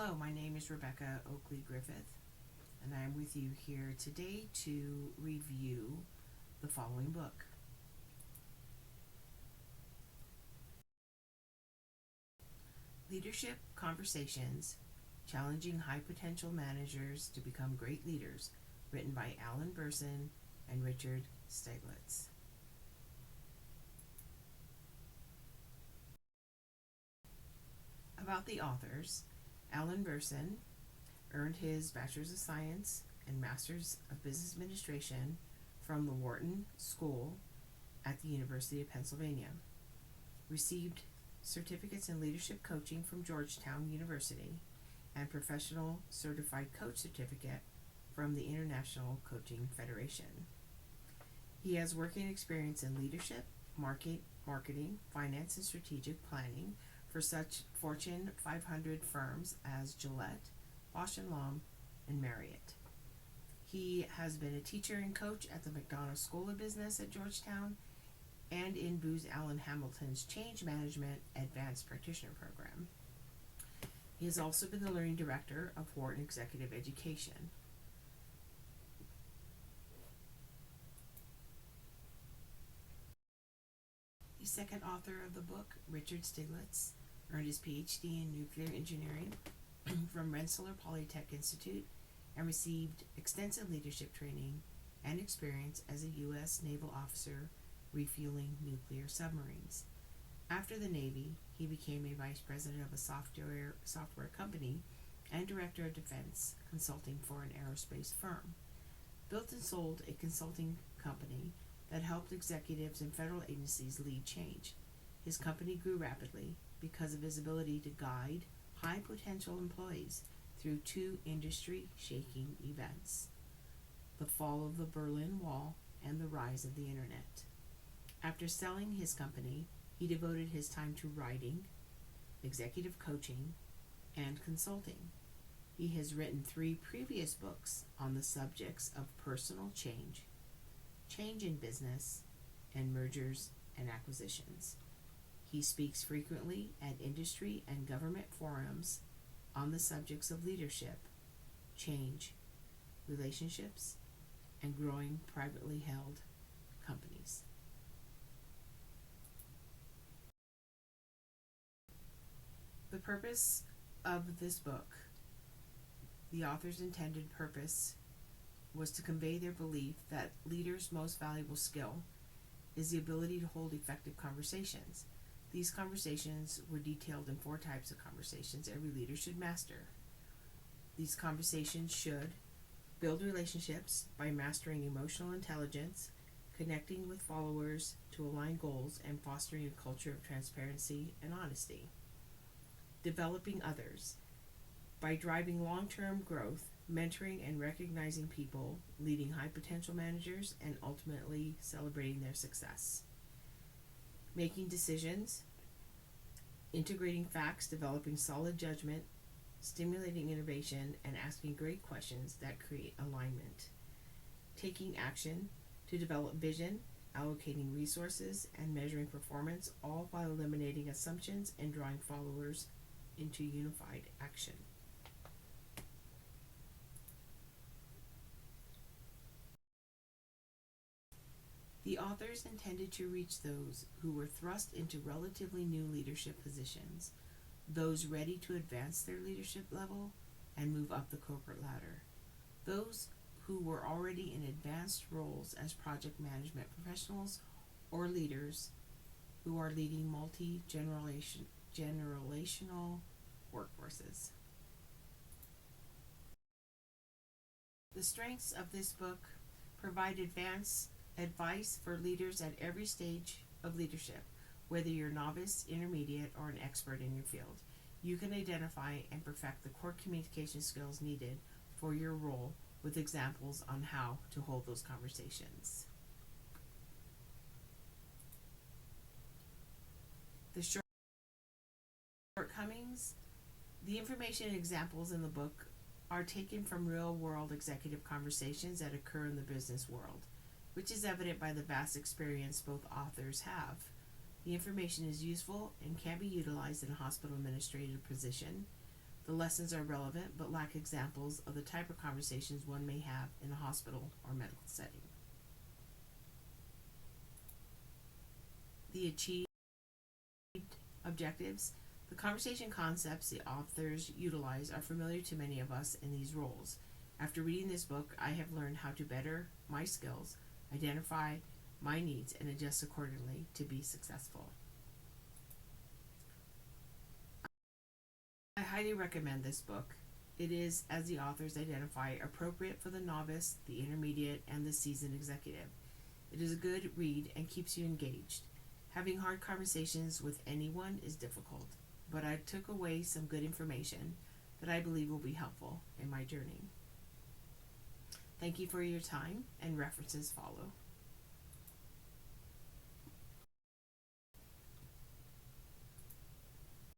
Hello, my name is Rebecca Oakeley-Griffith, and I'm with you here today to review the following book. Leadership Conversations, Challenging High Potential Managers to Become Great Leaders, written by Alan Burson and Richard Stieglitz. About the authors, Alan Burson earned his Bachelor's of Science and Master's of Business Administration from the Wharton School at the University of Pennsylvania. Received certificates in leadership coaching from Georgetown University and professional certified coach certificate from the International Coaching Federation. He has working experience in leadership, marketing, finance, and strategic planning for such Fortune 500 firms as Gillette, Bausch & Lomb, and Marriott. He has been a teacher and coach at the McDonough School of Business at Georgetown and in Booz Allen Hamilton's Change Management Advanced Practitioner Program. He has also been the learning director of Wharton Executive Education. The second author of the book, Richard Stieglitz, earned his PhD in nuclear engineering from Rensselaer Polytech Institute and received extensive leadership training and experience as a U.S. naval officer refueling nuclear submarines. After the Navy, he became a vice president of a software company and director of defense consulting for an aerospace firm. Built and sold a consulting company that helped executives and federal agencies lead change. His company grew rapidly because of his ability to guide high potential employees through two industry-shaking events: the fall of the Berlin Wall and the rise of the internet. After selling his company, he devoted his time to writing, executive coaching, and consulting. He has written 3 previous books on the subjects of personal change, change in business, and mergers and acquisitions. He speaks frequently at industry and government forums on the subjects of leadership, change, relationships, and growing privately held companies. The purpose of this book, the author's intended purpose, was to convey their belief that leaders' most valuable skill is the ability to hold effective conversations. These conversations were detailed in 4 types of conversations every leader should master. These conversations should build relationships by mastering emotional intelligence, connecting with followers to align goals, and fostering a culture of transparency and honesty. Developing others by driving long-term growth, mentoring and recognizing people, leading high potential managers, and ultimately celebrating their success. Making decisions, integrating facts, developing solid judgment, stimulating innovation, and asking great questions that create alignment. Taking action to develop vision, allocating resources, and measuring performance, all while eliminating assumptions and drawing followers into unified action. The authors intended to reach those who were thrust into relatively new leadership positions, those ready to advance their leadership level and move up the corporate ladder, those who were already in advanced roles as project management professionals or leaders who are leading multi-generational workforces. The strengths of this book provide advice for leaders at every stage of leadership, whether you're a novice, intermediate, or an expert in your field. You can identify and perfect the core communication skills needed for your role with examples on how to hold those conversations. The shortcomings. The information and examples in the book are taken from real-world executive conversations that occur in the business world, which is evident by the vast experience both authors have. The information is useful and can be utilized in a hospital administrative position, The lessons are relevant but lack examples of the type of conversations one may have in a hospital or medical setting. The achieved objectives. The conversation concepts the authors utilize are familiar to many of us in these roles. After reading this book, I have learned how to better my skills, identify my needs, and adjust accordingly to be successful. I highly recommend this book. It is, as the authors identify, appropriate for the novice, the intermediate, and the seasoned executive. It is a good read and keeps you engaged. Having hard conversations with anyone is difficult, but I took away some good information that I believe will be helpful in my journey. Thank you for your time, and references follow.